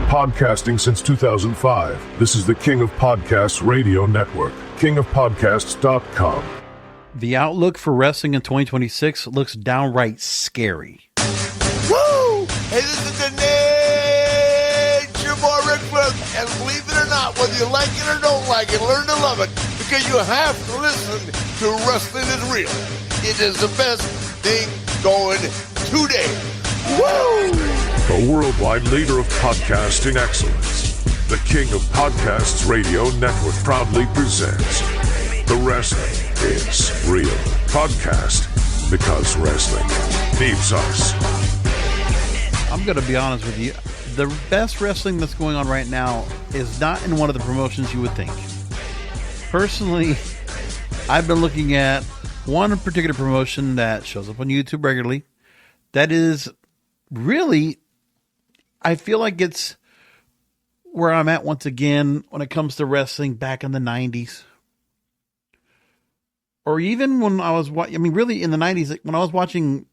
Podcasting since 2005. This is the King of Podcasts Radio Network. KingofPodcasts.com. The outlook for wrestling in 2026 looks downright scary. Woo! Hey, this is the Nature Boy Ric Flair. And believe it or not, whether you like it or don't like it, learn to love it. Because you have to listen to Wrestling is Real. It is the best thing going today. Woo! The worldwide leader of podcasting excellence. The King of Podcasts Radio Network proudly presents The Wrestling is Real podcast, because wrestling needs us. I'm going to be honest with you. The best wrestling that's going on right now is not in one of the promotions you would think. Personally, I've been looking at one particular promotion that shows up on YouTube regularly. That is really, I feel like it's where I'm at once again when it comes to wrestling back in the 90s. Or even when I was, really in the 90s, when I was watching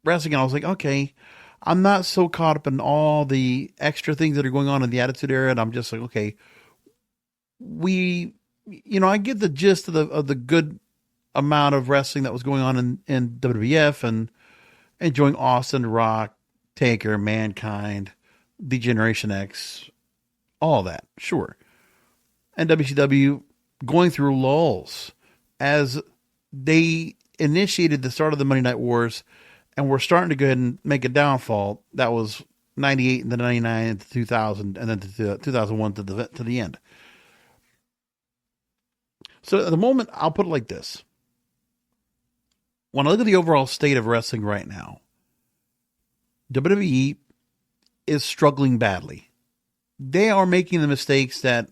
wrestling, I was like, okay, I'm not so caught up in all the extra things that are going on in the Attitude Era. And I'm just like, okay, I get the gist of the good amount of wrestling that was going on in WWF and enjoying Austin, Rock, Taker, Mankind, the Generation X, all that, sure. And WCW going through lulls as they initiated the start of the Monday Night Wars and were starting to go ahead and make a downfall. That was 98 and then 99 and 2000 and then to 2001 to the end. So at the moment, I'll put it like this. When I look at the overall state of wrestling right now, WWE is struggling badly. They are making the mistakes that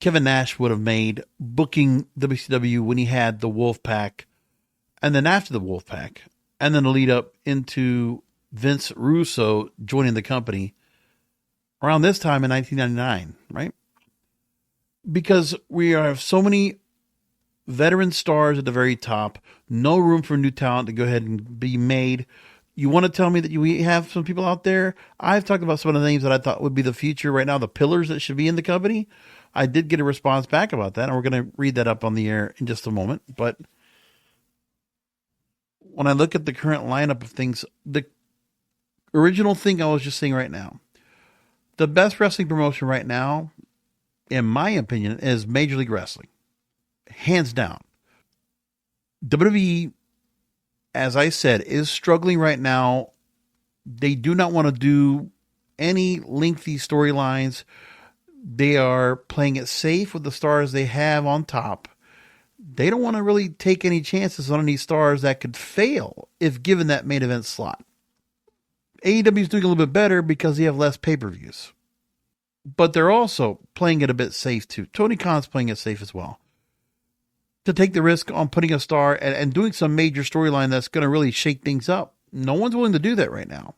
Kevin Nash would have made booking WCW when he had the Wolfpac, and then after the Wolfpac, and then the lead up into Vince Russo joining the company around this time in 1999, right? Because we have so many veteran stars at the very top, no room for new talent to go ahead and be made. You want to tell me that we have some people out there? I've talked about some of the names that I thought would be the future right now, the pillars that should be in the company. I did get a response back about that, and we're going to read that up on the air in just a moment. But when I look at the current lineup of things, the original thing I was just saying right now, the best wrestling promotion right now, in my opinion, is Major League Wrestling. Hands down. WWE, as I said, is struggling right now. They do not want to do any lengthy storylines. They are playing it safe with the stars they have on top. They don't want to really take any chances on any stars that could fail if given that main event slot. AEW is doing a little bit better because they have less pay-per-views. But they're also playing it a bit safe too. Tony Khan's playing it safe as well. To take the risk on putting a star and doing some major storyline that's going to really shake things up. No one's willing to do that right now.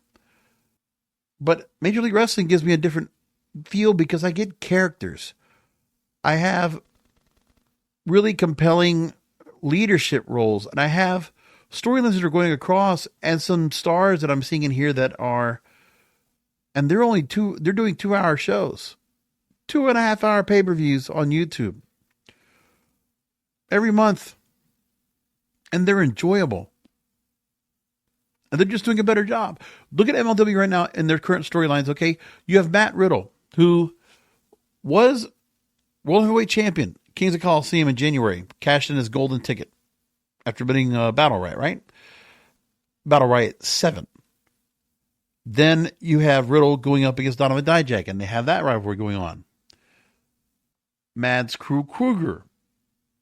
But Major League Wrestling gives me a different feel because I get characters. I have really compelling leadership roles, and I have storylines that are going across and some stars that I'm seeing in here that are, and they're doing 2-hour shows, 2.5-hour pay-per-views on YouTube every month. And they're enjoyable. And they're just doing a better job. Look at MLW right now in their current storylines, okay? You have Matt Riddle, who was World Heavyweight Champion, Kings of Coliseum in January, cashed in his golden ticket after winning Battle Riot, right? Battle Riot 7. Then you have Riddle going up against Donovan Dijak, and they have that rivalry going on. Mads Kruger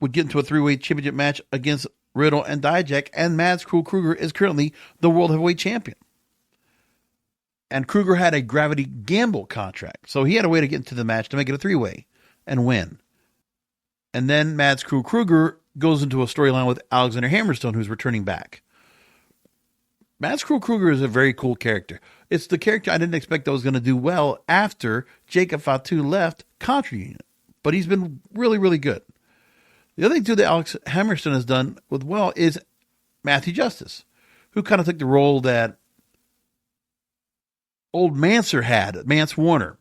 would get into a 3-way championship match against Riddle and Dijak, and Mads Kruger is currently the World Heavyweight Champion. And Kruger had a Gravity Gamble contract, so he had a way to get into the match to make it a 3-way and win. And then Mads Kruger goes into a storyline with Alexander Hammerstone, who's returning back. Mads Kruger is a very cool character. It's the character I didn't expect that was going to do well after Jacob Fatu left Contra Unit, but he's been really, really good. The other thing, too, that Alex Hammerstone has done with well is Matthew Justice, who kind of took the role that old Manser had, Mance Warner,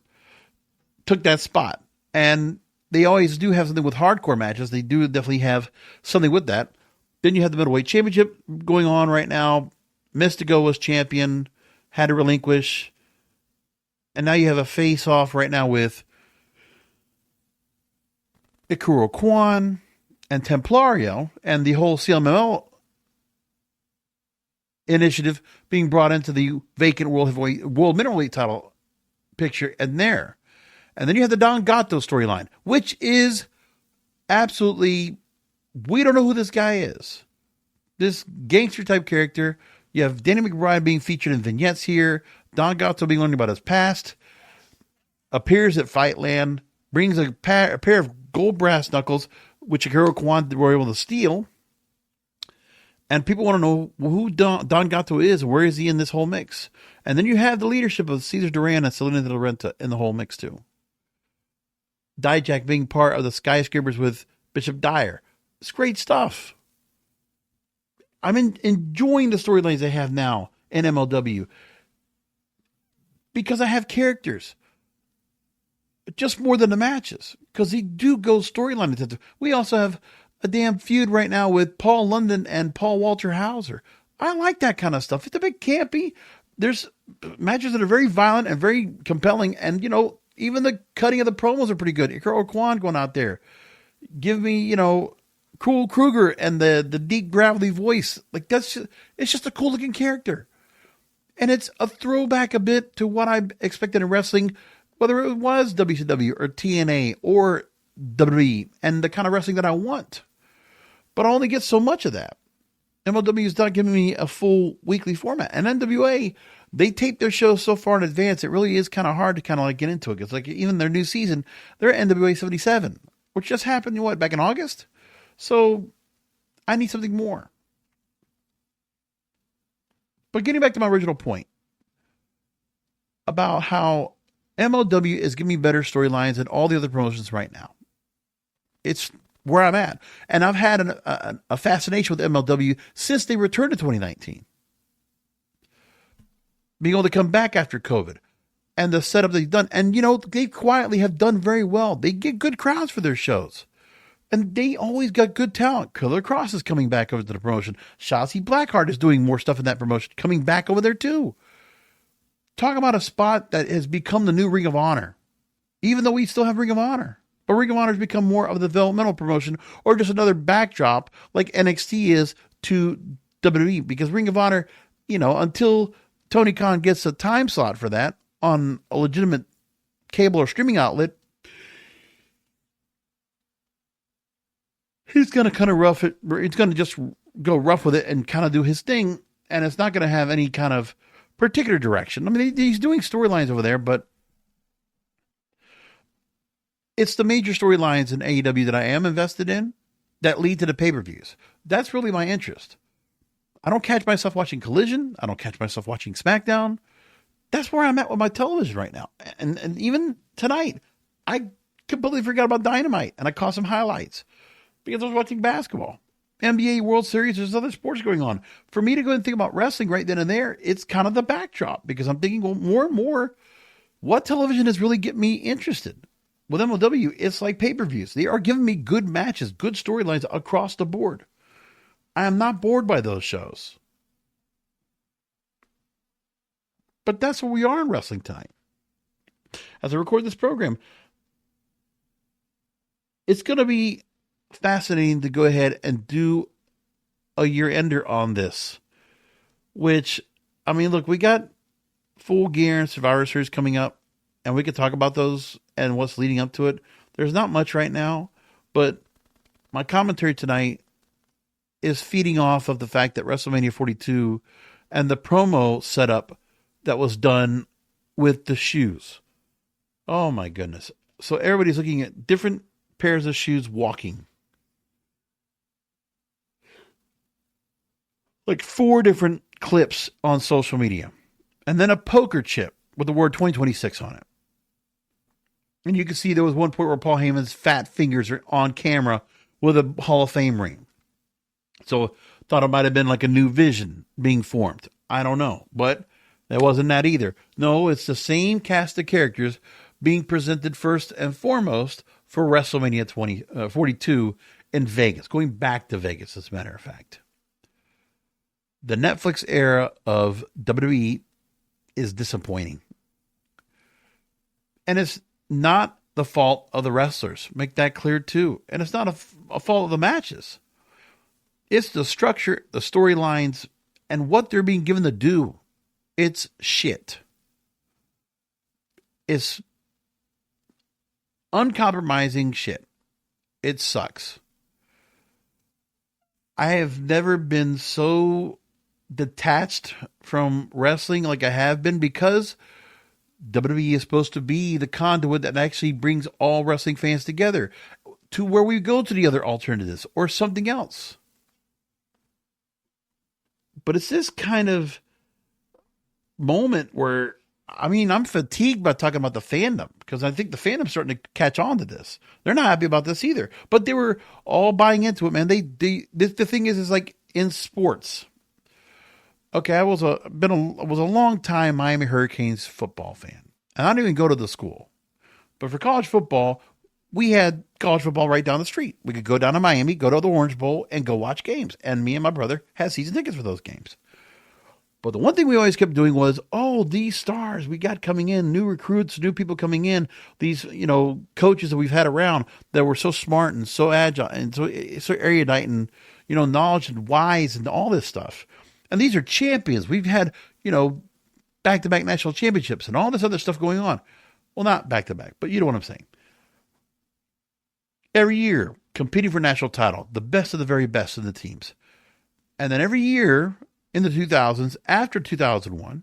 took that spot. And they always do have something with hardcore matches. They do definitely have something with that. Then you have the middleweight championship going on right now. Mystico was champion, had to relinquish. And now you have a face-off right now with Ikuro Kwan and Templario, and the whole CMLL initiative being brought into the vacant world middleweight title picture and there. And then you have the Don Gatto storyline, which is absolutely, we don't know who this guy is. This gangster type character. You have Danny McBride being featured in vignettes here. Don Gatto being learning about his past. Appears at Fightland. Brings a pair of gold brass knuckles, which Akira Kwan were able to steal. And people want to know who Don Gatto is. Where is he in this whole mix? And then you have the leadership of Cesar Duran and Selena De La Renta in the whole mix too. Dijak being part of the Skyscrapers with Bishop Dyer. It's great stuff. I'm enjoying the storylines they have now in MLW because I have characters. Just more than the matches, because they do go storyline intensive. We also have a damn feud right now with Paul London and Paul Walter Hauser. I like that kind of stuff. It's a bit campy. There's matches that are very violent and very compelling, and even the cutting of the promos are pretty good. Ikaro Kwan going out there, give me Cool Kruger and the deep gravelly voice. Like it's just a cool looking character, and it's a throwback a bit to what I expected in wrestling. Whether it was WCW or TNA or WWE, and the kind of wrestling that I want. But I only get so much of that. MLW is not giving me a full weekly format. And NWA, they tape their shows so far in advance, it really is kind of hard to kind of like get into it. It's like even their new season, they're at NWA 77, which just happened, back in August? So I need something more. But getting back to my original point about how MLW is giving me better storylines than all the other promotions right now. It's where I'm at. And I've had a fascination with MLW since they returned to 2019. Being able to come back after COVID and the setup they've done. And, they quietly have done very well. They get good crowds for their shows. And they always got good talent. Killer Cross is coming back over to the promotion. Shotzi Blackheart is doing more stuff in that promotion, coming back over there too. Talk about a spot that has become the new Ring of Honor, even though we still have Ring of Honor. But Ring of Honor has become more of the developmental promotion or just another backdrop like NXT is to WWE. Because Ring of Honor, until Tony Khan gets a time slot for that on a legitimate cable or streaming outlet, he's going to kind of rough it. He's going to just go rough with it and kind of do his thing. And it's not going to have any kind of particular direction. I mean, he's doing storylines over there, but it's the major storylines in AEW that I am invested in that lead to the pay-per-views. That's really my interest. I don't catch myself watching Collision. I don't catch myself watching SmackDown. That's where I'm at with my television right now. And even tonight, I completely forgot about Dynamite, and I caught some highlights because I was watching basketball. NBA World Series, there's other sports going on. For me to go and think about wrestling right then and there, it's kind of the backdrop because I'm thinking, well, more and more, what television is really getting me interested? With MLW, it's like pay-per-views. They are giving me good matches, good storylines across the board. I am not bored by those shows. But that's where we are in wrestling tonight. As I record this program, it's going to be fascinating to go ahead and do a year-ender on this. Which, look, we got Full Gear and Survivor Series coming up, and we could talk about those and what's leading up to it. There's not much right now, but my commentary tonight is feeding off of the fact that WrestleMania 42 and the promo setup that was done with the shoes. Oh my goodness. So everybody's looking at different pairs of shoes walking. Like 4 different clips on social media. And then a poker chip with the word 2026 on it. And you can see there was one point where Paul Heyman's fat fingers are on camera with a Hall of Fame ring. So thought it might have been like a new vision being formed. I don't know. But It wasn't that either. No, it's the same cast of characters being presented first and foremost for WrestleMania 42 in Vegas, going back to Vegas, as a matter of fact. The Netflix era of WWE is disappointing. And it's not the fault of the wrestlers. Make that clear too. And it's not a fault of the matches. It's the structure, the storylines, and what they're being given to do. It's shit. It's uncompromising shit. It sucks. I have never been so detached from wrestling like I have been, because WWE is supposed to be the conduit that actually brings all wrestling fans together to where we go to the other alternatives or something else. But it's this kind of moment where, I mean, I'm fatigued by talking about the fandom, because I think the fandom's starting to catch on to this. They're not happy about this either, but they were all buying into it, man. The thing is like in sports. Okay, I was a long time Miami Hurricanes football fan, and I didn't even go to the school. But for college football, we had college football right down the street. We could go down to Miami, go to the Orange Bowl, and go watch games. And me and my brother had season tickets for those games. But the one thing we always kept doing was, oh, these stars we got coming in, new recruits, new people coming in, these, coaches that we've had around that were so smart and so agile and so erudite and, knowledge and wise and all this stuff. And these are champions. We've had, back-to-back national championships and all this other stuff going on. Well, not back-to-back, but you know what I'm saying. Every year, competing for national title, the best of the very best of the teams. And then every year in the 2000s, after 2001,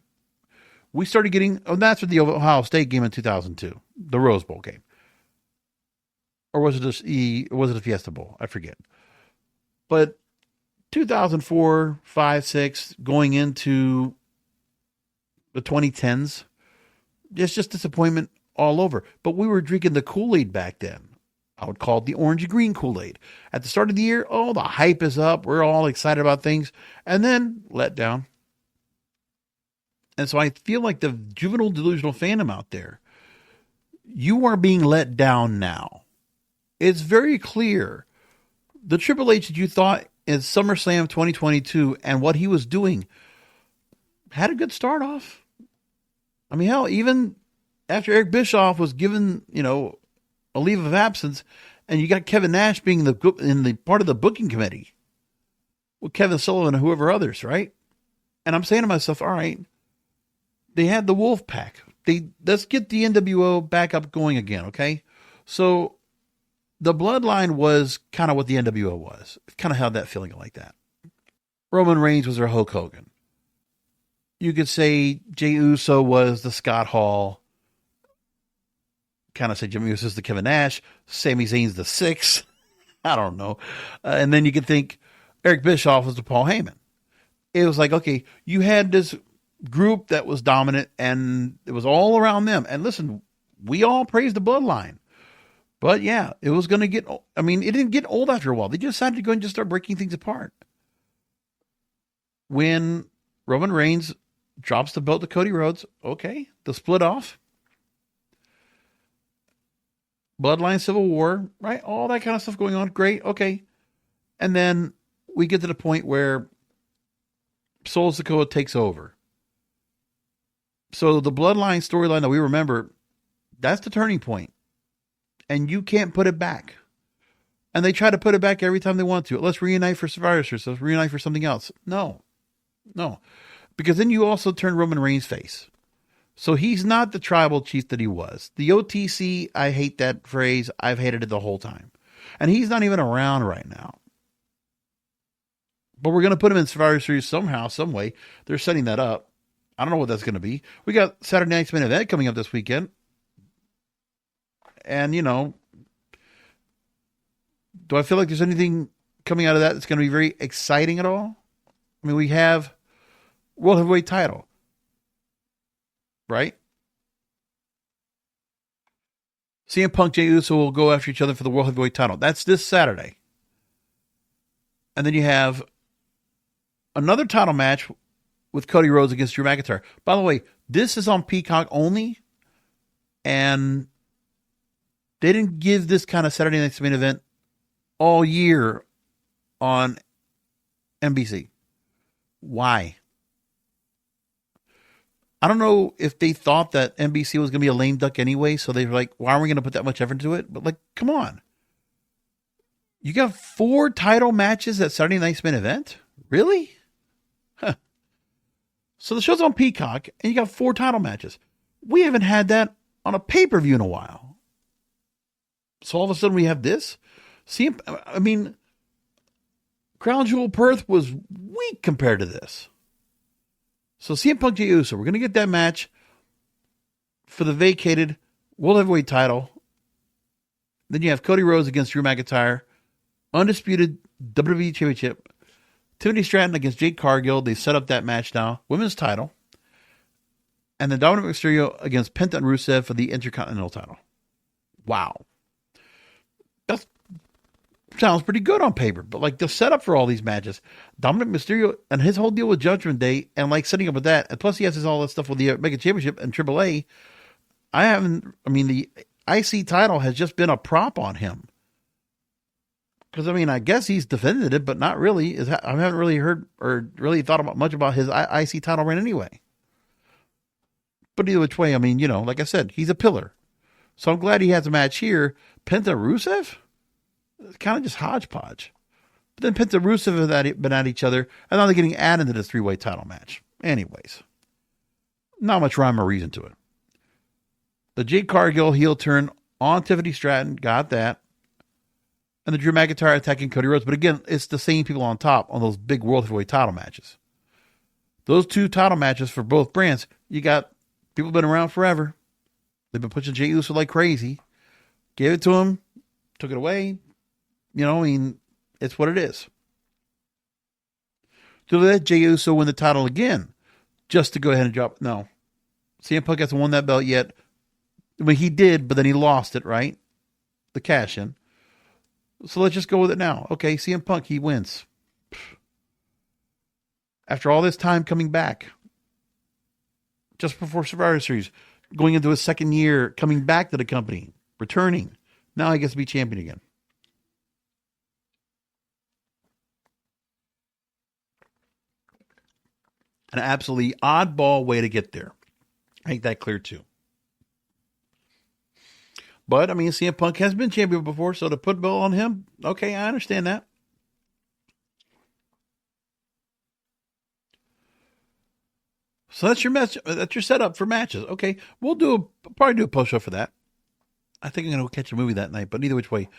we started getting, that's with the Ohio State game in 2002, the Rose Bowl game. Or was it a Fiesta Bowl? I forget. But 2004, 5, 6, going into the 2010s, it's just disappointment all over. But we were drinking the Kool-Aid back then. I would call it the orange and green Kool-Aid. At the start of the year, the hype is up. We're all excited about things. And then let down. And so I feel like the juvenile delusional fandom out there, you are being let down now. It's very clear. The Triple H that you thought in SummerSlam 2022 and what he was doing had a good start off. I mean, hell, even after Eric Bischoff was given, a leave of absence, and you got Kevin Nash being in the part of the booking committee with Kevin Sullivan and whoever others, right? And I'm saying to myself, all right, they had the Wolfpac. Let's get the NWO back up going again, okay? So the Bloodline was kind of what the NWO was. Kind of had that feeling like that. Roman Reigns was their Hulk Hogan. You could say Jey Uso was the Scott Hall. Kind of say Jimmy Uso's the Kevin Nash. Sami Zayn's the Six. I don't know. And then you could think Eric Bischoff was the Paul Heyman. It was like, okay, you had this group that was dominant and it was all around them. And listen, we all praised the Bloodline. But yeah, it was going to it didn't get old after a while. They decided to go and just start breaking things apart. When Roman Reigns drops the belt to Cody Rhodes, okay, they'll split off. Bloodline Civil War, right? All that kind of stuff going on. Great. Okay. And then we get to the point where Solo Sikoa takes over. So the Bloodline storyline that we remember, that's the turning point. And you can't put it back. And they try to put it back every time they want to. Let's reunite for Survivor Series. Let's reunite for something else. No. Because then you also turn Roman Reigns' face. So he's not the tribal chief that he was. The OTC, I hate that phrase. I've hated it the whole time. And he's not even around right now. But we're going to put him in Survivor Series somehow, some way. They're setting that up. I don't know what that's going to be. We got Saturday Night's Main Event coming up this weekend. And, do I feel like there's anything coming out of that that's going to be very exciting at all? I mean, we have World Heavyweight title. Right? CM Punk, Jey Uso will go after each other for the World Heavyweight title. That's this Saturday. And then you have another title match with Cody Rhodes against Drew McIntyre. By the way, this is on Peacock only, and they didn't give this kind of Saturday Night's Main Event all year on NBC. Why? I don't know if they thought that NBC was going to be a lame duck anyway, so they were like, why are we going to put that much effort into it? But, like, come on. You got 4 title matches at Saturday Night's Main Event? Really? Huh. So the show's on Peacock, and you got 4 title matches. We haven't had that on a pay-per-view in a while. So all of a sudden we have this? See, I mean, Crown Jewel Perth was weak compared to this. So CM Punk Jey Uso, we're going to get that match for the vacated World Heavyweight title. Then you have Cody Rhodes against Drew McIntyre, undisputed WWE Championship. Timothy Stratton against Jake Cargill. They set up that match now. Women's title. And then Dominic Mysterio against Penta and Rusev for the Intercontinental title. Wow. That sounds pretty good on paper. But like the setup for all these matches, Dominic Mysterio and his whole deal with Judgment Day and like setting up with that. And plus he has all that stuff with the Mega Championship and AAA. The IC title has just been a prop on him. Because, I guess he's defended it, but not really. I haven't really heard or really thought much about his IC title reign anyway. But either which way, like I said, he's a pillar. So I'm glad he has a match here. Penta Rusev? It's kind of just hodgepodge. But then Penta Rusev have been at each other, and now they're getting added to this 3-way title match. Anyways, not much rhyme or reason to it. The Jade Cargill heel turn on Tiffany Stratton, got that. And the Drew McIntyre attacking Cody Rhodes. But again, it's the same people on top on those big World Heavyweight title matches. Those 2 title matches for both brands, you got people been around forever. They've been pushing Jey Uso like crazy. Gave it to him, took it away. It's what it is. To let Jey Uso win the title again, just to go ahead and drop. No. CM Punk hasn't won that belt yet. He did, but then he lost it, right? The cash in. So let's just go with it now. Okay, CM Punk, he wins. After all this time coming back, just before Survivor Series, going into his 2nd year, coming back to the company, returning. Now he gets to be champion again. An absolutely oddball way to get there. Make that clear too. But, CM Punk has been champion before, so to put belt on him, okay, I understand that. So that's your match. That's your setup for matches. Okay, we'll probably do a post show for that. I think I'm going to catch a movie that night, but either which way,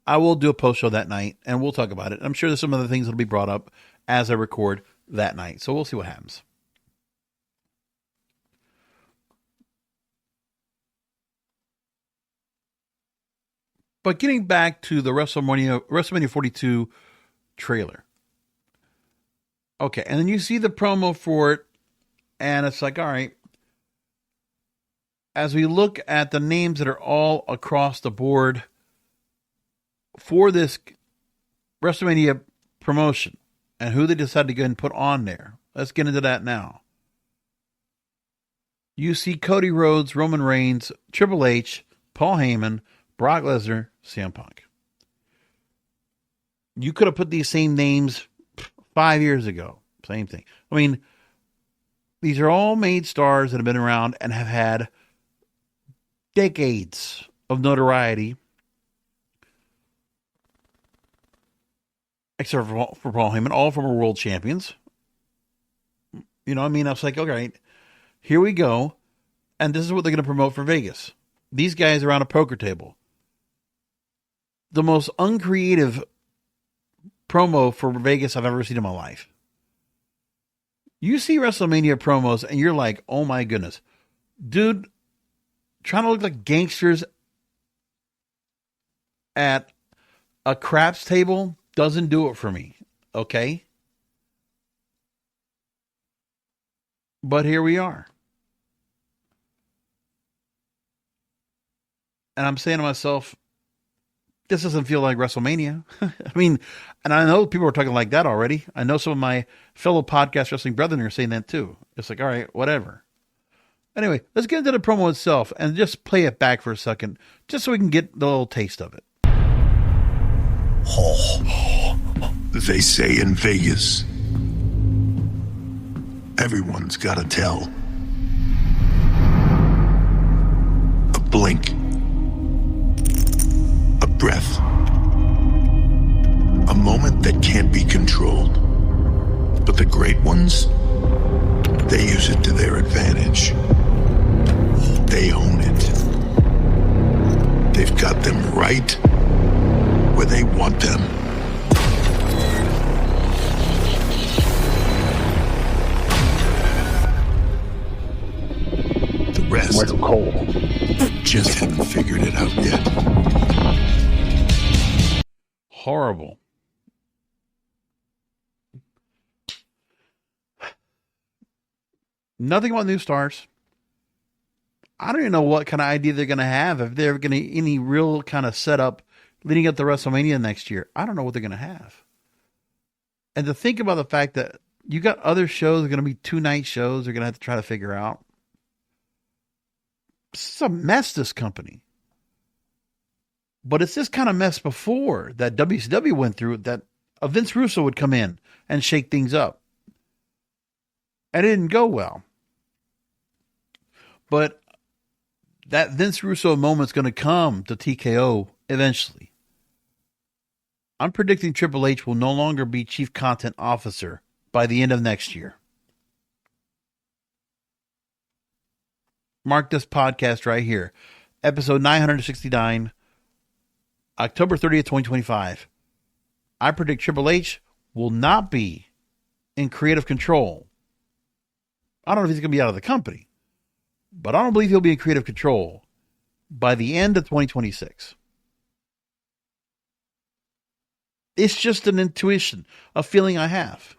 I will do a post show that night, and we'll talk about it. I'm sure there's some other things that'll be brought up as I record that night, so we'll see what happens. But getting back to the WrestleMania 42 trailer. Okay, and then you see the promo for it, and it's like, all right, as we look at the names that are all across the board for this WrestleMania promotion and who they decided to go and put on there, let's get into that now. You see Cody Rhodes, Roman Reigns, Triple H, Paul Heyman, Brock Lesnar, CM Punk. You could have put these same names 5 years ago. Same thing. These are all made stars that have been around and have had decades of notoriety. Except for Paul Heyman, all former world champions. I was like, okay, here we go. And this is what they're going to promote for Vegas. These guys are on a poker table. The most uncreative promo for Vegas I've ever seen in my life. You see WrestleMania promos and you're like, oh my goodness. Dude, trying to look like gangsters at a craps table doesn't do it for me. Okay? But here we are. And I'm saying to myself, This doesn't feel like WrestleMania. I mean, and I know people are talking like that already. I know some of my fellow podcast wrestling brethren are saying that too. It's like, all right, whatever. Anyway, let's get into the promo itself and just play it back for a second, just so we can get the little taste of it. Oh, they say in Vegas, everyone's got to tell. A blink. A breath. A moment that can't be controlled. But the great ones, they use it to their advantage. They own it. They've got them right where they want them. The rest, Michael Cole, just haven't figured it out yet. Horrible. Nothing about new stars. I don't even know what kind of idea they're going to have, if they're going to any real kind of setup leading up to WrestleMania next year. I don't know what they're going to have. And to think about the fact that you got other shows that are going to be 2-night shows they're going to have to try to figure out. It's a mess, this company. But it's this kind of mess before that WCW went through, that Vince Russo would come in and shake things up. And it didn't go well. But that Vince Russo moment's going to come to TKO eventually. I'm predicting Triple H will no longer be Chief Content Officer by the end of next year. Mark this podcast right here. Episode 969, October 30th, 2025. I predict Triple H will not be in creative control. I don't know if he's going to be out of the company, but I don't believe he'll be in creative control by the end of 2026. It's just an intuition, a feeling I have.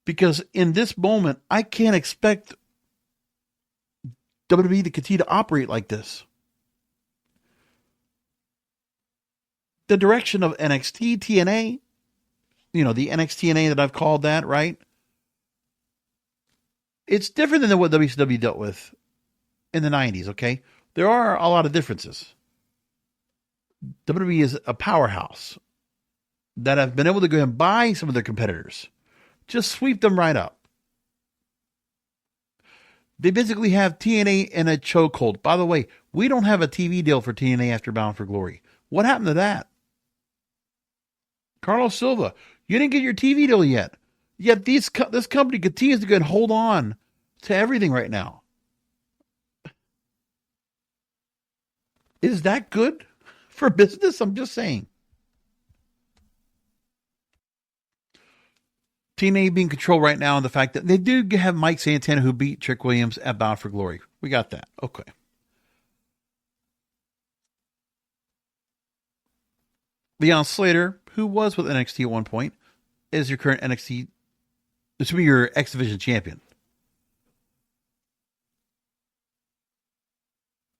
Because in this moment, I can't expect WWE to continue to operate like this. The direction of NXT, TNA, the NXT TNA that I've called that, right? It's different than what WCW dealt with in the 90s, okay? There are a lot of differences. WWE is a powerhouse that have been able to go and buy some of their competitors. Just sweep them right up. They basically have TNA in a chokehold. By the way, we don't have a TV deal for TNA after Bound for Glory. What happened to that? Carlos Silva, you didn't get your TV deal yet. Yet this company continues to go and hold on to everything right now. Is that good for business? I'm just saying. TNA being controlled right now, and the fact that they do have Mike Santana who beat Trick Williams at Bound for Glory. We got that. Okay. Leon Slater, who was with NXT at one point, is your current NXT. This will be your X Division champion.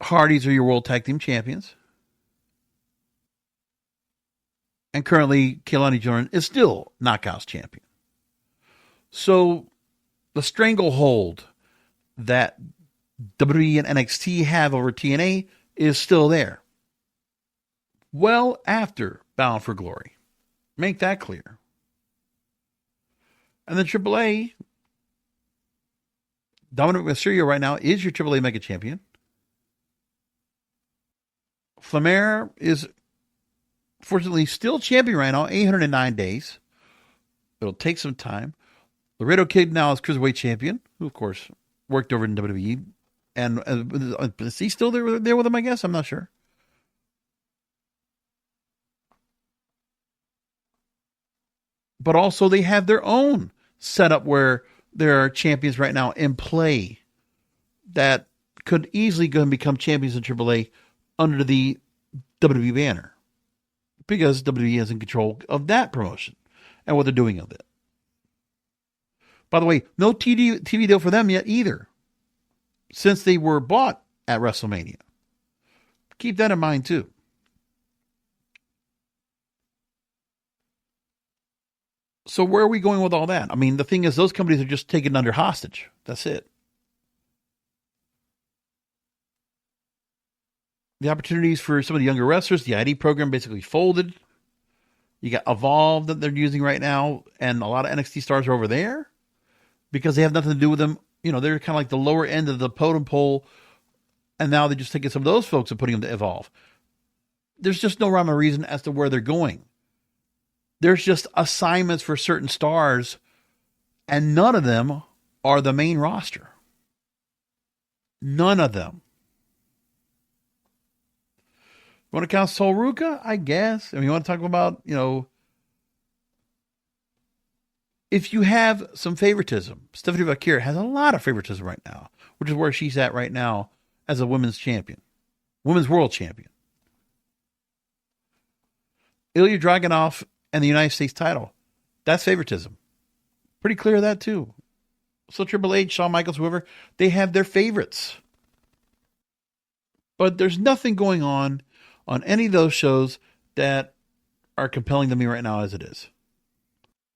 Hardys are your World Tag Team champions. And currently, Keilani Jordan is still Knockouts champion. So, the stranglehold that WWE and NXT have over TNA is still there. Well after Bound for Glory. Make that clear. And then AAA, Dominic Mysterio right now is your AAA Mega Champion. Flamer is fortunately still champion right now, 809 days. It'll take some time. Laredo Kid now is Cruiserweight Champion, who of course worked over in WWE. And is he still there with him, I guess? I'm not sure. But also they have their own setup where there are champions right now in play that could easily go and become champions in AAA under the WWE banner, because WWE is in control of that promotion and what they're doing of it. By the way, no TV deal for them yet either, since they were bought at WrestleMania. Keep that in mind too. So where are we going with all that? I mean, the thing is, those companies are just taken under hostage. That's it. The opportunities for some of the younger wrestlers, the ID program basically folded. You got Evolve that they're using right now, and a lot of NXT stars are over there because they have nothing to do with them. You know, they're kind of like the lower end of the totem pole, and now they're just taking some of those folks and putting them to Evolve. There's just no rhyme or reason as to where they're going. There's just assignments for certain stars, and none of them are the main roster. None of them. You want to count Sol Ruka? I guess. I mean, you want to talk about, you know, if you have some favoritism, Stephanie Bakir has a lot of favoritism right now, which is where she's at right now as a women's champion, women's world champion. Ilya Dragunov and the United States title, that's favoritism. Pretty clear of that too. So Triple H, Shawn Michaels, whoever, they have their favorites. But there's nothing going on any of those shows that are compelling to me right now as it is.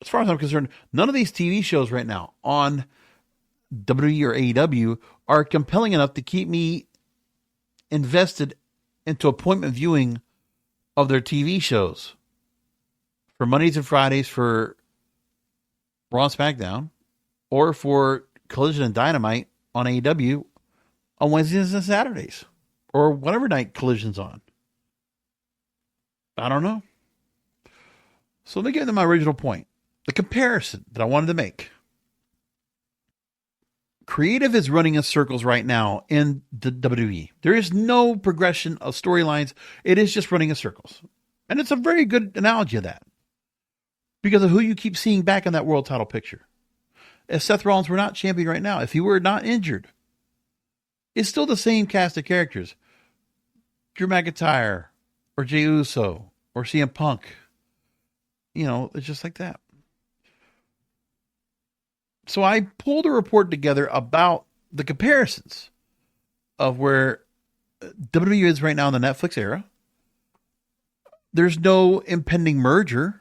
As far as I'm concerned, none of these TV shows right now on WWE or AEW are compelling enough to keep me invested into appointment viewing of their TV shows. For Mondays and Fridays for Raw and SmackDown, or for Collision and Dynamite on AEW on Wednesdays and Saturdays, or whatever night Collision's on. I don't know. So let me get to my original point. The comparison that I wanted to make. Creative is running in circles right now in the WWE. There is no progression of storylines. It is just running in circles. And it's a very good analogy of that. Because of who you keep seeing back in that world title picture. If Seth Rollins were not champion right now, if he were not injured, it's still the same cast of characters. Drew McIntyre, or Jey Uso, or CM Punk. You know, it's just like that. So I pulled a report together about the comparisons of where WWE is right now in the Netflix era. There's no impending merger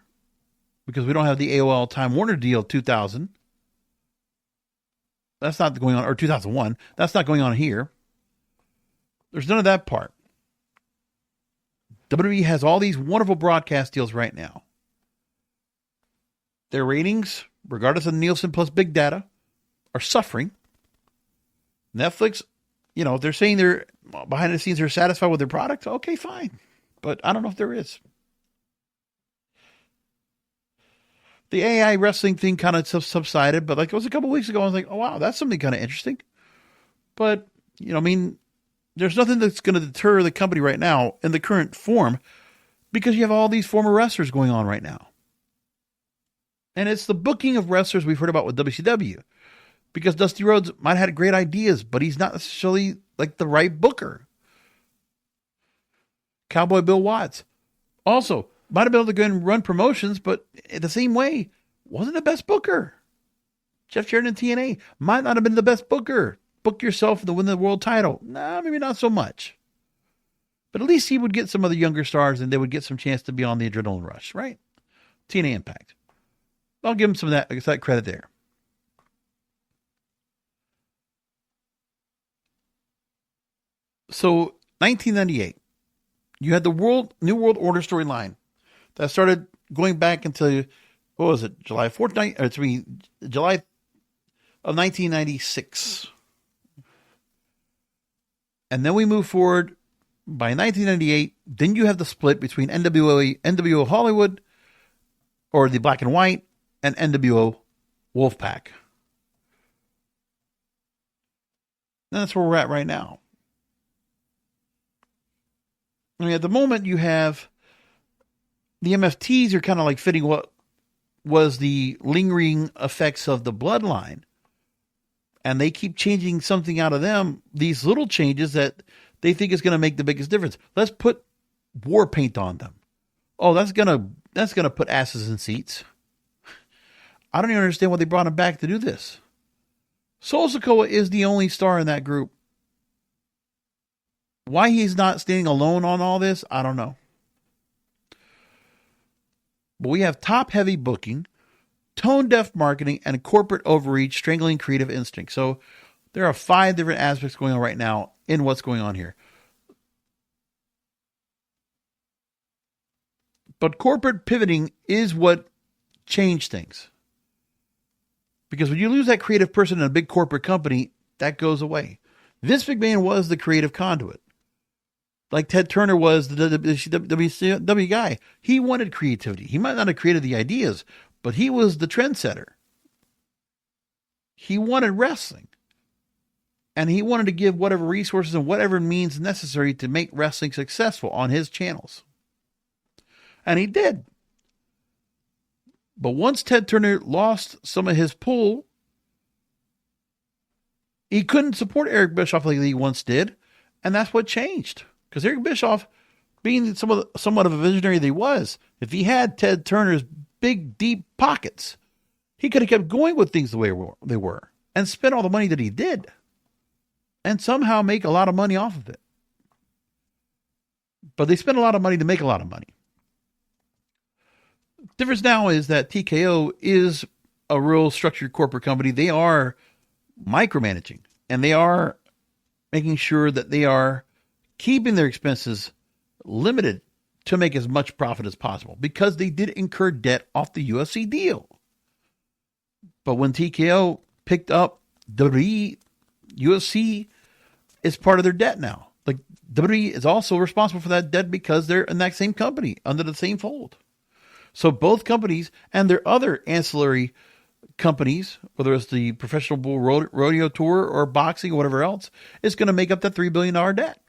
because we don't have the AOL Time Warner deal 2000. That's not going on, or 2001. That's not going on here. There's none of that part. WWE has all these wonderful broadcast deals right now. Their ratings, regardless of Nielsen plus big data, are suffering. Netflix, you know, they're saying they're behind the scenes, they're satisfied with their product. Okay, fine. But I don't know if there is. The AI wrestling thing kind of subsided, but like it was a couple weeks ago, I was like, oh, wow, that's something kind of interesting. But, you know, I mean, there's nothing that's going to deter the company right now in the current form because you have all these former wrestlers going on right now. And it's the booking of wrestlers we've heard about with WCW because Dusty Rhodes might have had great ideas, but he's not necessarily like the right booker. Cowboy Bill Watts also might have been able to go and run promotions, but in the same way, wasn't the best booker. Jeff Jarrett in TNA might not have been the best booker. Book yourself to win the world title. Nah, maybe not so much. But at least he would get some of the younger stars and they would get some chance to be on the adrenaline rush, right? TNA Impact. I'll give him some of that credit there. So, 1998, you had the New World Order storyline that started going back into, what was it, July of 1996. And then we move forward by 1998. Then you have the split between NWO Hollywood, or the Black and White, and NWO Wolfpac. And that's where we're at right now. I mean, at the moment, you have the MFTs are kind of like fitting what was the lingering effects of the bloodline. And they keep changing something out of them, these little changes that they think is going to make the biggest difference. Let's put war paint on them. Oh, that's going to put asses in seats. I don't even understand why they brought him back to do this. Sol Sikoa is the only star in that group. Why he's not standing alone on all this, I don't know. But we have top-heavy booking. tone-deaf marketing, and corporate overreach strangling creative instinct. So there are 5 different aspects going on right now in what's going on here. But corporate pivoting is what changed things. Because when you lose that creative person in a big corporate company, that goes away. Vince McMahon was the creative conduit. Like Ted Turner was the WCW guy. He wanted creativity. He might not have created the ideas, but he was the trendsetter. He wanted wrestling. And he wanted to give whatever resources and whatever means necessary to make wrestling successful on his channels. And he did. But once Ted Turner lost some of his pull, he couldn't support Eric Bischoff like he once did. And that's what changed. Because Eric Bischoff, being somewhat of a visionary that he was, if he had Ted Turner's big, deep pockets, he could have kept going with things the way they were and spent all the money that he did and somehow make a lot of money off of it. But they spent a lot of money to make a lot of money. Difference now is that TKO is a real structured corporate company. They are micromanaging, and they are making sure that they are keeping their expenses limited to make as much profit as possible, because they did incur debt off the UFC deal. But when TKO picked up WWE, UFC is part of their debt now. Like, WWE is also responsible for that debt because they're in that same company under the same fold. So both companies and their other ancillary companies, whether it's the Professional Bull Rodeo Tour or boxing or whatever else, is going to make up that $3 billion debt.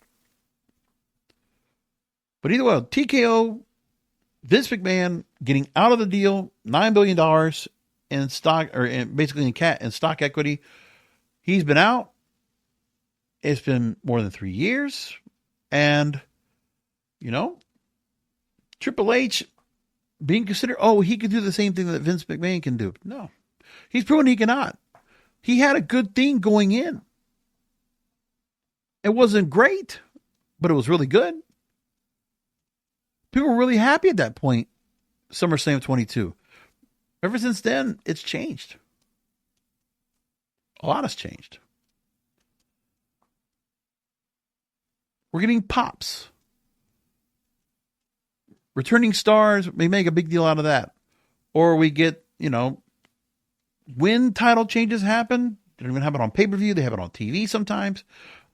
But either way, TKO, Vince McMahon getting out of the deal, $9 billion in stock, or basically in stock equity. He's been out. It's been more than 3 years. And, Triple H being considered, he could do the same thing that Vince McMahon can do. No, he's proven he cannot. He had a good thing going in. It wasn't great, but it was really good. People were really happy at that point, SummerSlam 22. Ever since then, it's changed. A lot has changed. We're getting pops. Returning stars, we make a big deal out of that. Or we get, when title changes happen, they don't even happen on pay-per-view, they happen on TV sometimes.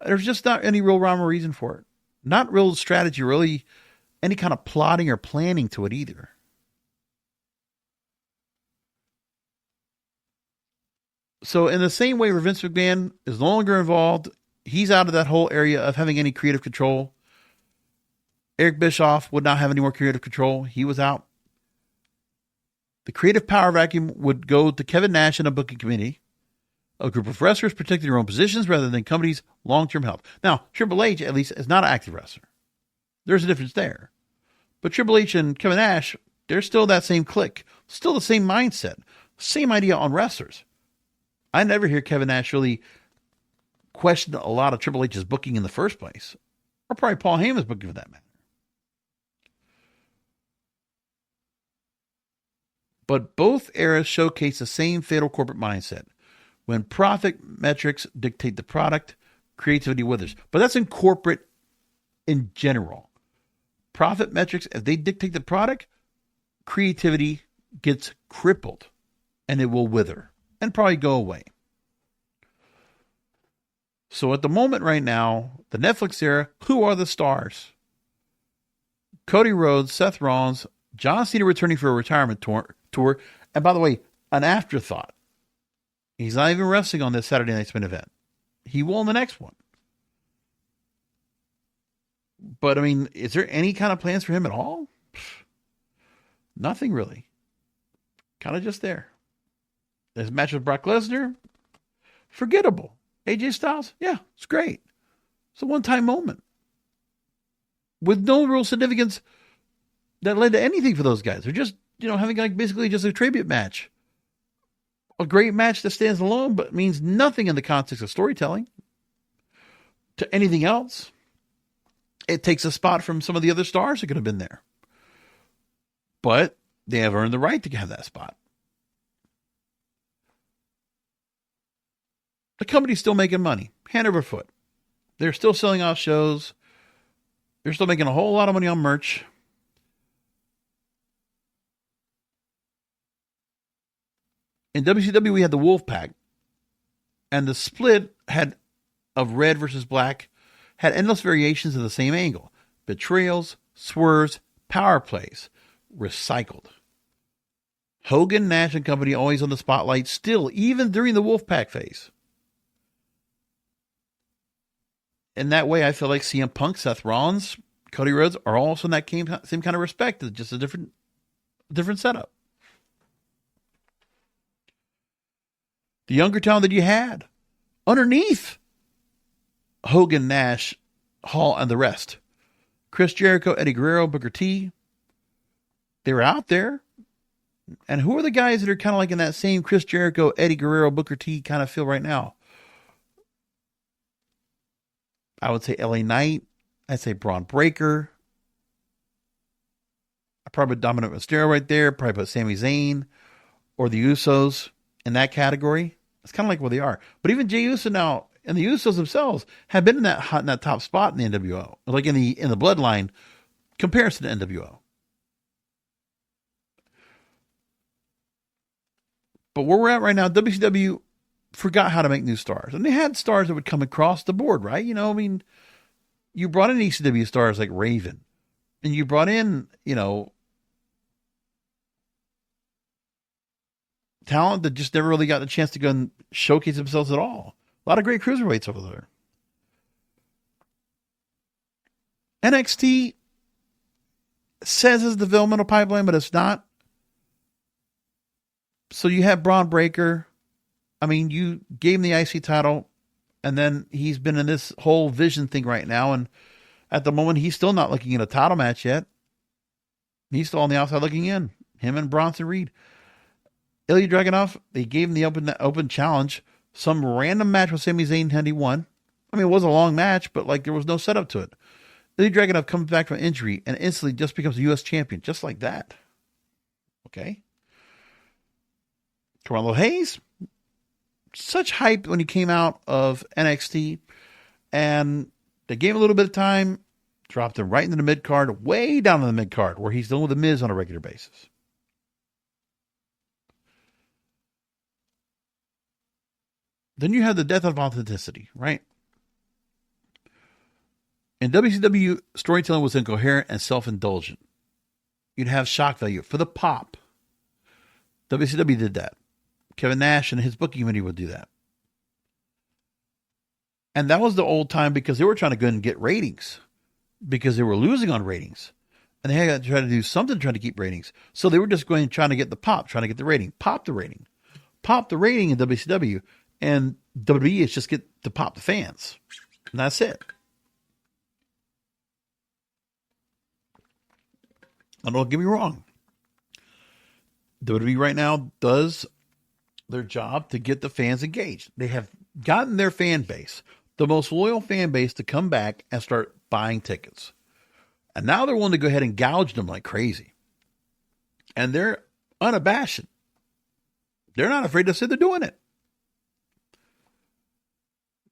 There's just not any real rhyme or reason for it. Not real strategy, really any kind of plotting or planning to it either. So in the same way where Vince McMahon is no longer involved, he's out of that whole area of having any creative control. Eric Bischoff would not have any more creative control. He was out. The creative power vacuum would go to Kevin Nash and a booking committee, a group of wrestlers protecting their own positions rather than companies' long-term health. Now, Triple H, at least, is not an active wrestler. There's a difference there. But Triple H and Kevin Nash, they're still that same clique, still the same mindset, same idea on wrestlers. I never hear Kevin Nash really question a lot of Triple H's booking in the first place, or probably Paul Heyman's booking for that matter. But both eras showcase the same fatal corporate mindset. When profit metrics dictate the product, creativity withers. But that's in corporate in general. Profit metrics, if they dictate the product, creativity gets crippled and it will wither and probably go away. So at the moment right now, the Netflix era, who are the stars? Cody Rhodes, Seth Rollins, John Cena returning for a retirement tour. And by the way, an afterthought. He's not even wrestling on this Saturday Night's Main Event. He will in the next one. But, is there any kind of plans for him at all? Nothing really. Kind of just there. His match with Brock Lesnar, forgettable. AJ Styles, yeah, it's great. It's a one-time moment. With no real significance that led to anything for those guys. They're just, having basically just a tribute match. A great match that stands alone, but means nothing in the context of storytelling to anything else. It takes a spot from some of the other stars that could have been there. But they have earned the right to have that spot. the company's still making money, hand over foot. They're still selling out shows. They're still making a whole lot of money on merch. In WCW, we had the Wolfpac, and the split of red versus black had endless variations of the same angle. Betrayals, swerves, power plays, recycled. Hogan, Nash, and company always on the spotlight still, even during the Wolfpac phase. In that way, I feel like CM Punk, Seth Rollins, Cody Rhodes are also in that same kind of respect. It's just a different setup. The younger talent that you had underneath Hogan, Nash, Hall, and the rest. Chris Jericho, Eddie Guerrero, Booker T. They were out there. And who are the guys that are kind of like in that same Chris Jericho, Eddie Guerrero, Booker T kind of feel right now? I would say LA Knight. I'd say Braun Breaker. I probably put Dominic Mysterio right there. Probably put Sami Zayn or the Usos in that category. It's kind of like where they are. But even Jey Uso now and the Usos themselves have been in that top spot in the NWO, like in the Bloodline comparison to NWO. But where we're at right now, WCW forgot how to make new stars. And they had stars that would come across the board, right? You know, I mean, you brought in ECW stars like Raven. And you brought in, talent that just never really got the chance to go and showcase themselves at all. A lot of great cruiserweights over there. NXT says it's the developmental pipeline, but it's not. So you have Braun Breaker. I mean, you gave him the IC title, and then he's been in this whole vision thing right now. And at the moment, he's still not looking at a title match yet. He's still on the outside looking in. Him and Bronson Reed. Ilya Dragunov, they gave him the open challenge. Some random match with Sami Zayn, and he won. I mean, it was a long match, but there was no setup to it. Ilya Dragunov comes back from injury and instantly just becomes a U.S. champion, just like that. Okay. Carmelo Hayes, such hype when he came out of NXT, and they gave him a little bit of time, dropped him right into the mid-card, way down in the mid-card, where he's dealing with The Miz on a regular basis. Then you have the death of authenticity, right? In WCW, storytelling was incoherent and self-indulgent. You'd have shock value for the pop. WCW did that. Kevin Nash and his booking committee would do that. And that was the old time because they were trying to go and get ratings because they were losing on ratings. And they had to try to do something trying to keep ratings. So they were just trying to get the pop, trying to get the rating. Pop the rating. Pop the rating in WCW. And WWE is just get to pop the fans. And that's it. Now, don't get me wrong. WWE right now does their job to get the fans engaged. They have gotten their fan base, the most loyal fan base, to come back and start buying tickets. And now they're willing to go ahead and gouge them like crazy. And they're unabashed. They're not afraid to say they're doing it.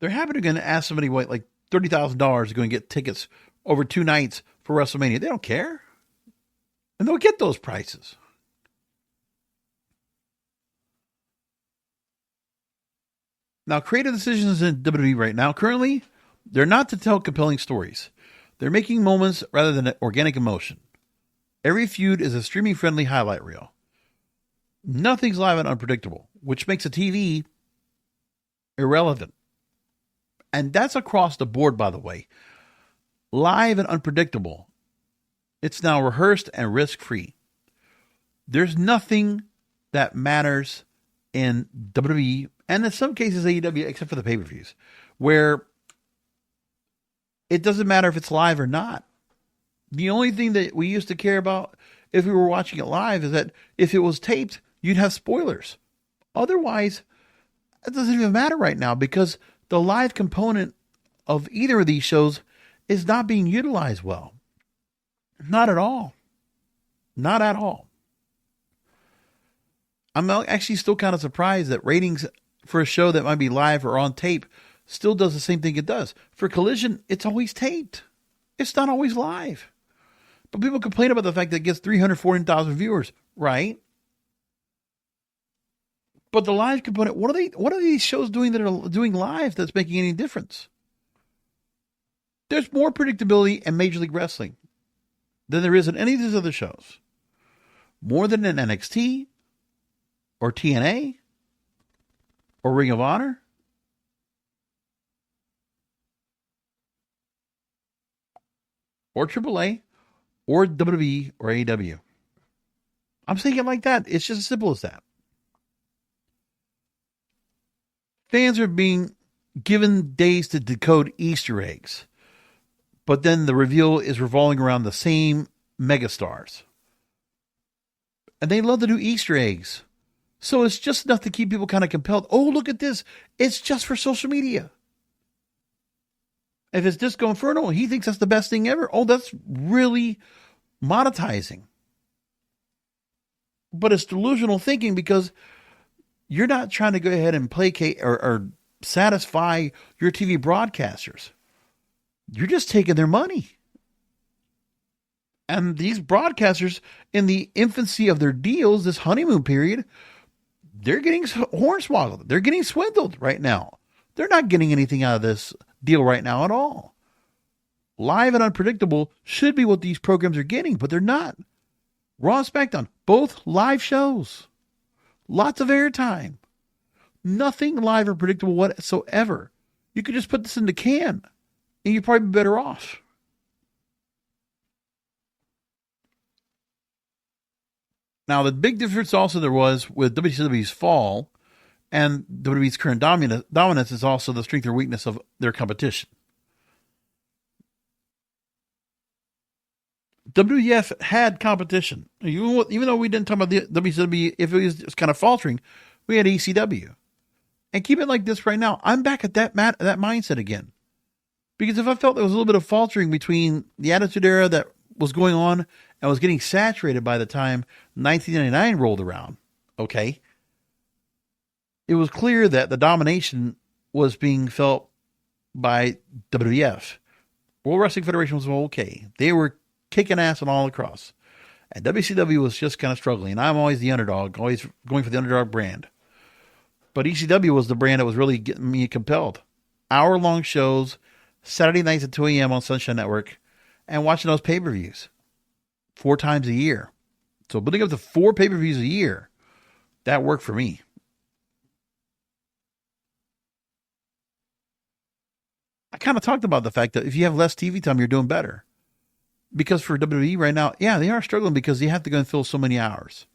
They're happy to go and ask somebody like $30,000 to go and get tickets over 2 nights for WrestleMania. They don't care. And they'll get those prices. Now, creative decisions in WWE right now, currently, they're not to tell compelling stories. They're making moments rather than organic emotion. Every feud is a streaming-friendly highlight reel. Nothing's live and unpredictable, which makes a TV irrelevant. And that's across the board, by the way. Live and unpredictable. It's now rehearsed and risk-free. There's nothing that matters in WWE, and in some cases AEW, except for the pay-per-views, where it doesn't matter if it's live or not. The only thing that we used to care about if we were watching it live is that if it was taped, you'd have spoilers. Otherwise, it doesn't even matter right now because the live component of either of these shows is not being utilized well. Not at all. Not at all. I'm actually still kind of surprised that ratings for a show that might be live or on tape still does the same thing it does. For Collision, it's always taped. It's not always live. But people complain about the fact that it gets 314,000 viewers, right? But the live component, what are these shows doing that are doing live that's making any difference? There's more predictability in Major League Wrestling than there is in any of these other shows. More than in NXT or TNA or Ring of Honor. Or AAA or WWE or AEW. I'm saying it like that. It's just as simple as that. Fans are being given days to decode Easter eggs, but then the reveal is revolving around the same megastars. And they love to do Easter eggs. So it's just enough to keep people kind of compelled. Oh, look at this. It's just for social media. If it's Disco Inferno, he thinks that's the best thing ever. Oh, that's really monetizing. But it's delusional thinking because you're not trying to go ahead and placate or satisfy your TV broadcasters. You're just taking their money. And these broadcasters, in the infancy of their deals, this honeymoon period, they're getting hornswoggled. They're getting swindled right now. They're not getting anything out of this deal right now at all. Live and unpredictable should be what these programs are getting, but they're not. Raw and SmackDown, both live shows. Lots of airtime. Nothing live or predictable whatsoever. You could just put this in the can, and you'd probably be better off. Now, the big difference also there was with WCW's fall and WWE's current dominance is also the strength or weakness of their competition. WWF had competition. Even though we didn't talk about the WCW, if it was just kind of faltering, we had ECW. And keep it like this right now. I'm back at that mindset again. Because if I felt there was a little bit of faltering between the Attitude Era that was going on and was getting saturated by the time 1999 rolled around, okay, it was clear that the domination was being felt by WWF. World Wrestling Federation was okay. They were kicking ass and all across. And WCW was just kind of struggling. And I'm always the underdog, always going for the underdog brand. But ECW was the brand that was really getting me compelled. Hour-long shows, Saturday nights at 2 a.m. on Sunshine Network, and watching those pay-per-views 4 times a year. So building up to 4 pay-per-views a year, that worked for me. I kind of talked about the fact that if you have less TV time, you're doing better. Because for WWE right now, yeah, they are struggling because they have to go and fill so many hours.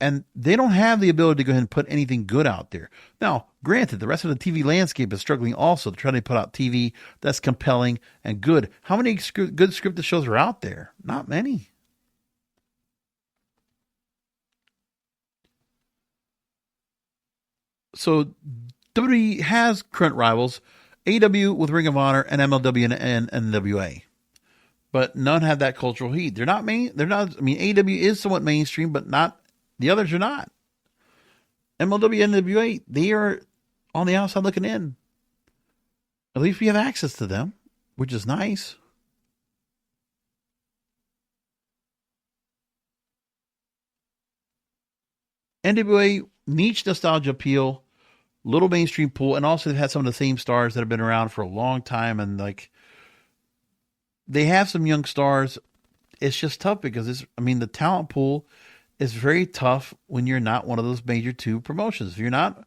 And they don't have the ability to go ahead and put anything good out there. Now, granted, the rest of the TV landscape is struggling also to try to put out TV that's compelling and good. How many good scripted shows are out there? Not many. So WWE has current rivals, AEW with Ring of Honor and MLW and NWA. But none have that cultural heat. They're not main. They're not. I mean, AEW is somewhat mainstream, but not. The others are not. MLW and NWA, they are on the outside looking in. At least we have access to them, which is nice. NWA, niche nostalgia appeal, little mainstream pull, and also they've had some of the same stars that have been around for a long time, and like they have some young stars. It's just tough because the talent pool is very tough when you're not one of those major 2 promotions. If you're not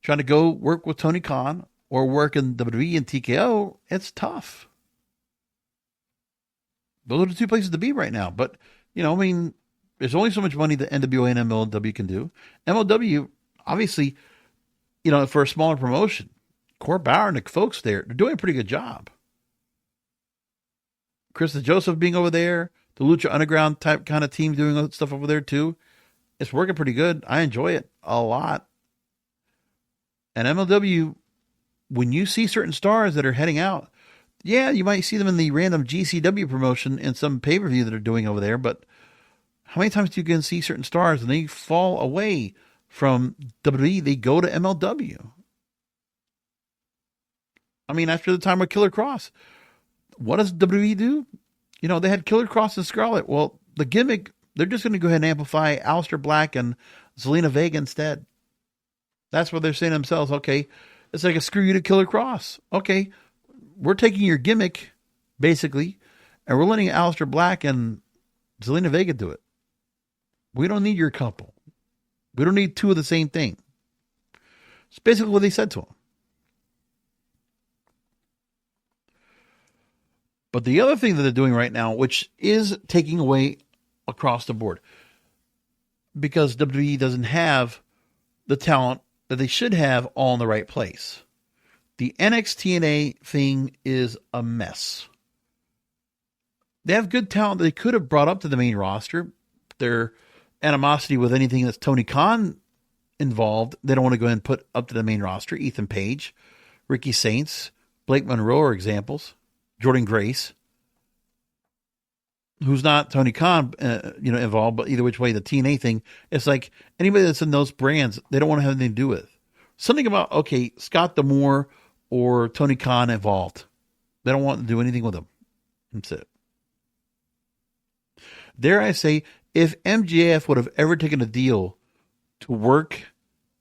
trying to go work with Tony Khan or work in WWE and TKO, it's tough. Those are the 2 places to be right now. But, there's only so much money that NWA and MLW can do. MLW, obviously, for a smaller promotion, Court Bauer and the folks there, they're doing a pretty good job. Krista Joseph being over there, the Lucha Underground type kind of team doing stuff over there too. It's working pretty good. I enjoy it a lot. And MLW, when you see certain stars that are heading out, yeah, you might see them in the random GCW promotion in some pay-per-view that they're doing over there, but how many times do you can see certain stars and they fall away from WWE, they go to MLW. I mean, after the time of Killer Cross, what does WWE do? You know, they had Killer Cross and Scarlett. Well, the gimmick, they're just going to go ahead and amplify Aleister Black and Zelina Vega instead. That's what they're saying to themselves. Okay, it's like a screw you to Killer Cross. Okay, we're taking your gimmick, basically, and we're letting Aleister Black and Zelina Vega do it. We don't need your couple. We don't need two of the same thing. It's basically what they said to him. But the other thing that they're doing right now, which is taking away across the board, because WWE doesn't have the talent that they should have all in the right place. The NXT thing is a mess. They have good talent that they could have brought up to the main roster. Their animosity with anything that's Tony Khan involved, they don't want to go ahead and put up to the main roster. Ethan Page, Ricky Saints, Blake Monroe are examples. Jordan Grace, who's not Tony Khan, involved, but either which way, the TNA thing, it's like anybody that's in those brands, they don't want to have anything to do with. Something about, okay, Scott D'Amore or Tony Khan involved. They don't want to do anything with them. That's it. Dare I say, if MJF would have ever taken a deal to work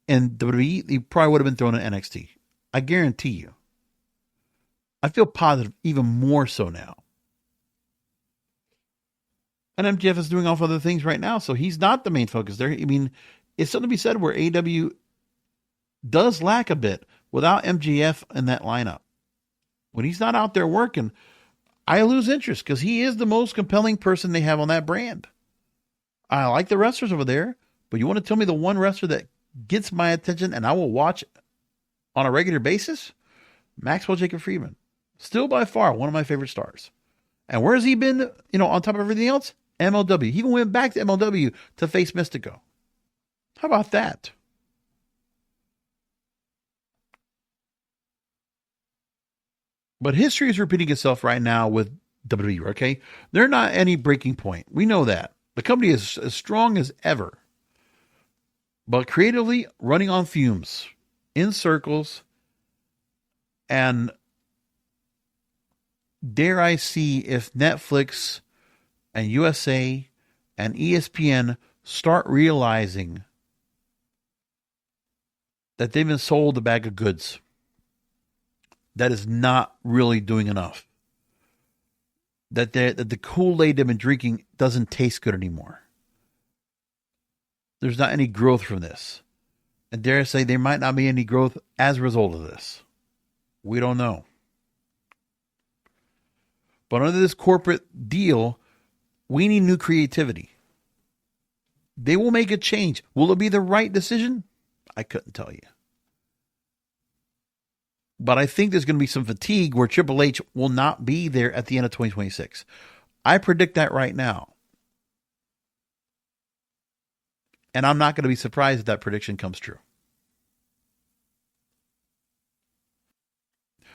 in WWE, he probably would have been thrown in NXT. I guarantee you. I feel positive even more so now. And MJF is doing off other things right now, so he's not the main focus there. I mean, it's something to be said where AEW does lack a bit without MJF in that lineup. When he's not out there working, I lose interest because he is the most compelling person they have on that brand. I like the wrestlers over there, but you want to tell me the one wrestler that gets my attention and I will watch on a regular basis? Maxwell Jacob Friedman. Still by far one of my favorite stars. And where has he been, on top of everything else? MLW. He even went back to MLW to face Mystico. How about that? But history is repeating itself right now with WWE, okay? They're not any breaking point. We know that. The company is as strong as ever. But creatively running on fumes, in circles, and dare I see if Netflix and USA and ESPN start realizing that they've been sold a bag of goods that is not really doing enough. That the Kool-Aid they've been drinking doesn't taste good anymore. There's not any growth from this. And dare I say there might not be any growth as a result of this. We don't know. But under this corporate deal, we need new creativity. They will make a change. Will it be the right decision? I couldn't tell you. But I think there's going to be some fatigue where Triple H will not be there at the end of 2026. I predict that right now. And I'm not going to be surprised if that prediction comes true.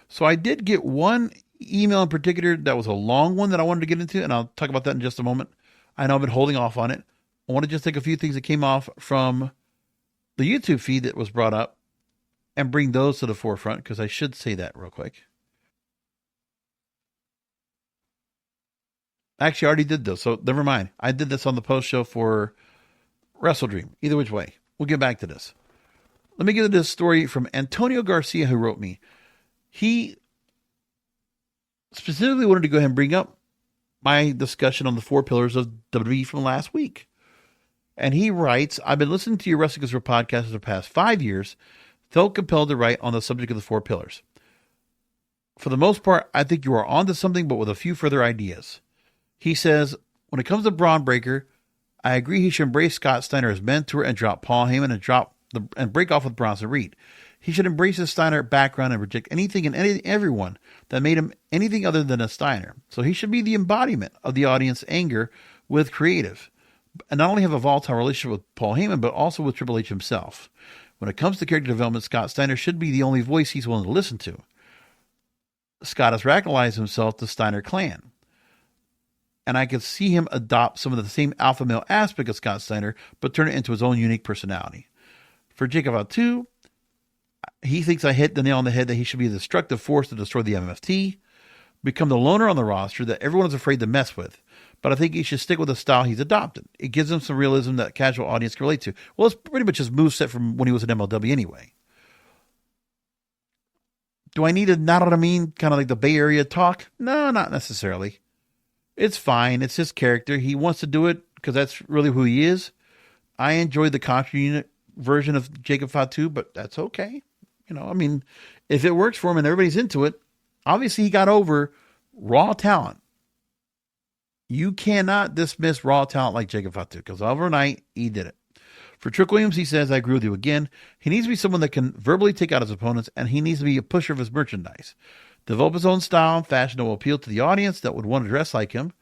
So I did get one email in particular that was a long one that I wanted to get into, and I'll talk about that in just a moment. I know I've been holding off on it. I want to just take a few things that came off from the YouTube feed that was brought up and bring those to the forefront, because I should say that real quick. Actually, I already did those, so never mind. I did this on the post show for Wrestle Dream. Either which way, we'll get back to this. Let me get into this story from Antonio Garcia, who wrote me. He specifically wanted to go ahead and bring up my discussion on the 4 pillars of WWE from last week. And he writes, I've been listening to your Wrestling Gazoo podcast for the past 5 years, felt compelled to write on the subject of the 4 pillars. For the most part, I think you are onto something, but with a few further ideas. He says, when it comes to Braun Breaker, I agree he should embrace Scott Steiner as mentor and drop Paul Heyman and break off with Bronson Reed. He should embrace his Steiner background and reject anything and everyone that made him anything other than a Steiner. So he should be the embodiment of the audience anger with creative. And not only have a volatile relationship with Paul Heyman, but also with Triple H himself. When it comes to character development, Scott Steiner should be the only voice he's willing to listen to. Scott has radicalized himself to Steiner clan. And I could see him adopt some of the same alpha male aspect of Scott Steiner, but turn it into his own unique personality. For Jacob Fatu, he thinks I hit the nail on the head that he should be a destructive force to destroy the MFT, become the loner on the roster that everyone is afraid to mess with. But I think he should stick with the style he's adopted. It gives him some realism that casual audience can relate to. Well, it's pretty much his moveset from when he was in MLW anyway. Do I need a, not what I mean, kind of like the Bay Area talk? No, not necessarily. It's fine. It's his character. He wants to do it because that's really who he is. I enjoyed the Contra Unit version of Jacob Fatu, but that's okay. You know, I mean, if it works for him and everybody's into it, obviously he got over raw talent. You cannot dismiss raw talent like Jacob Fatu because overnight he did it. For Trick Williams, he says, I agree with you again. He needs to be someone that can verbally take out his opponents, and he needs to be a pusher of his merchandise. Develop his own style and fashion that will appeal to the audience that would want to dress like him.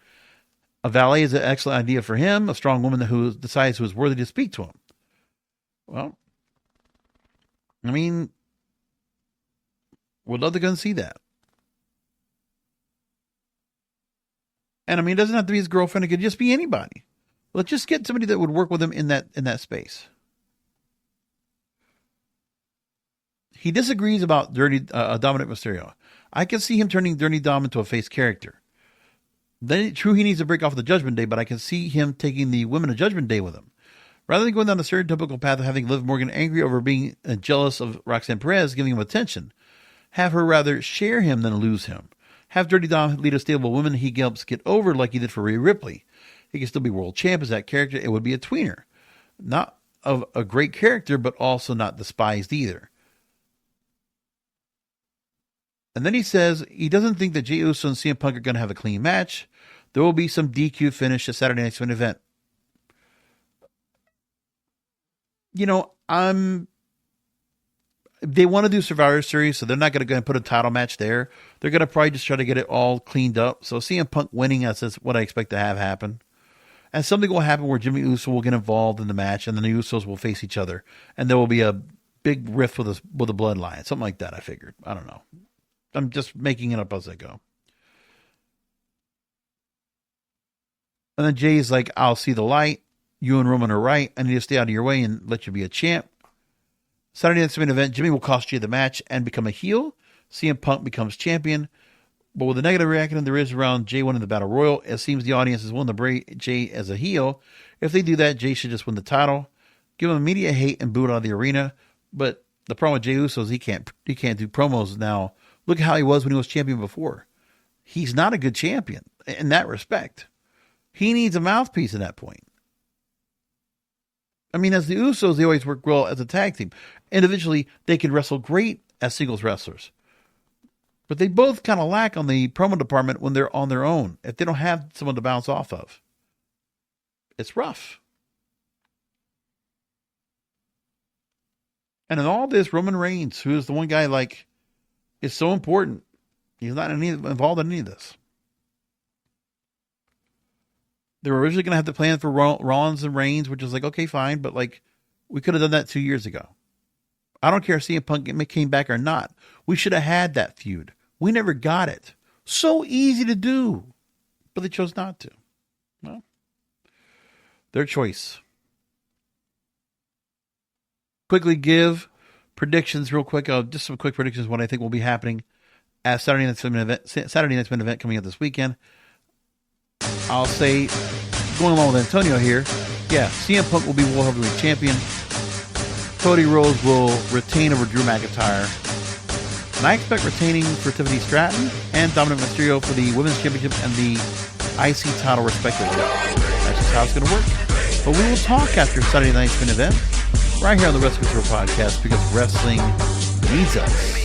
A valet is an excellent idea for him, a strong woman who decides who is worthy to speak to him. Well, I mean, would love to go and see that. And I mean, it doesn't have to be his girlfriend. It could just be anybody. Let's just get somebody that would work with him in that space. He disagrees about Dominic Mysterio. I can see him turning Dirty Dom into a face character. Then, true, he needs to break off the Judgment Day, but I can see him taking the Women of Judgment Day with him. Rather than going down the stereotypical path of having Liv Morgan angry over being jealous of Roxanne Perez giving him attention, have her rather share him than lose him. Have Dirty Dom lead a stable of women he helps get over like he did for Rhea Ripley. He can still be world champ as that character. It would be a tweener. Not of a great character, but also not despised either. And then he says he doesn't think that Jey Uso and CM Punk are going to have a clean match. There will be some DQ finish at Saturday Night's main event. You know, they want to do Survivor Series, so they're not going to go and put a title match there. They're going to probably just try to get it all cleaned up. So CM Punk winning, that's what I expect to have happen. And something will happen where Jimmy Uso will get involved in the match, and then the Usos will face each other. And there will be a big rift with the Bloodline. Something like that, I figured. I don't know. I'm just making it up as I go. And then Jay's like, I'll see the light. You and Roman are right. I need to stay out of your way and let you be a champ. Saturday night's main event, Jimmy will cost Jay the match and become a heel. CM Punk becomes champion. But with the negative reaction there is around Jay winning the Battle Royal, it seems the audience is willing to break Jay as a heel. If they do that, Jay should just win the title. Give him immediate hate and boot out of the arena. But the problem with Jey Uso is he can't do promos now. Look at how he was when he was champion before. He's not a good champion in that respect. He needs a mouthpiece at that point. I mean, as the Usos, they always work well as a tag team. Individually, they can wrestle great as singles wrestlers. But they both kind of lack on the promo department when they're on their own. If they don't have someone to bounce off of. It's rough. And in all this, Roman Reigns, who is the one guy is so important. He's not involved in any of this. They were originally going to have the plan for Rollins and Reigns, which is okay, fine. But we could have done that 2 years ago. I don't care if CM Punk came back or not. We should have had that feud. We never got it. So easy to do. But they chose not to. Well, their choice. Quickly give predictions real quick. Just some quick predictions of what I think will be happening at Saturday Night's main event coming up this weekend. I'll say, going along with Antonio here, yeah, CM Punk will be World Heavyweight Champion. Cody Rhodes will retain over Drew McIntyre. And I expect retaining for Tiffany Stratton and Dominic Mysterio for the Women's Championship and the IC title, respectively. That's just how it's going to work. But we will talk after Saturday night's main event right here on the Wrestling Tour Podcast because wrestling needs us.